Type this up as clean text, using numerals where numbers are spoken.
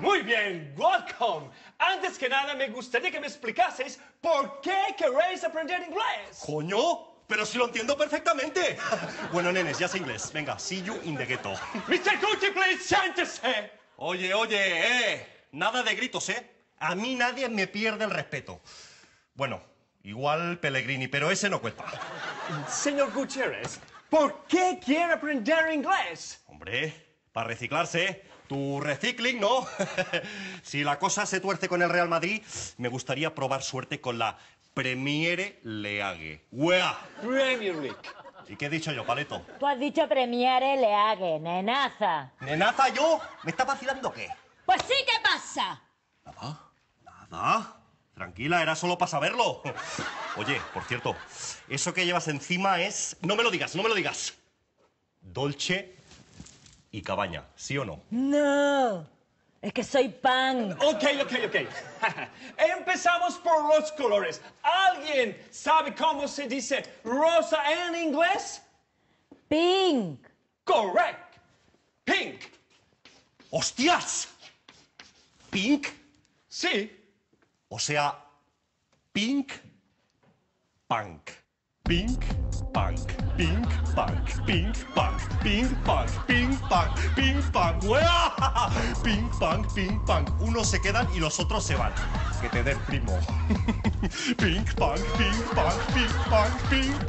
Muy bien, welcome. Antes que nada, me gustaría que me explicaseis por qué queréis aprender inglés. ¡Coño! Pero si lo entiendo perfectamente. Bueno, nenes, ya sé inglés. Venga, see you in the ghetto. Mr. Gucci, please, siéntese. Oye, nada de gritos, ¿eh? A mí nadie me pierde el respeto. Bueno, igual Pellegrini, pero ese no cuenta. Señor Gutiérrez, ¿por qué quiere aprender inglés? Hombre, para reciclarse. Tu recycling, ¿no? Si la cosa se tuerce con el Real Madrid, me gustaría probar suerte con la Premiere League. ¡Wea! Premier League. ¿Y qué he dicho yo, Paleto? Tú has dicho Premiere League, nenaza. ¿Nenaza yo? ¿Me está vacilando qué? Pues sí, ¿qué pasa? Nada. Tranquila, era solo para saberlo. Oye, por cierto, eso que llevas encima es... No me lo digas. Dolce y Cabaña, ¿sí o no? No, es que soy pan. Ok. Empezamos por los colores. ¿Alguien sabe cómo se dice rosa en inglés? Pink. Correct. Pink. ¡Hostias! ¿Pink? Sí. O sea, pink, punk. Pink, punk. Pink, punk. Pink, punk. Pink, punk. Pink, punk. Pink, punk. ¡Uea! Pink, punk. Unos se quedan y los otros se van. Que te den primo. Pink, punk. Pink, punk. Pink, punk. Pink, punk.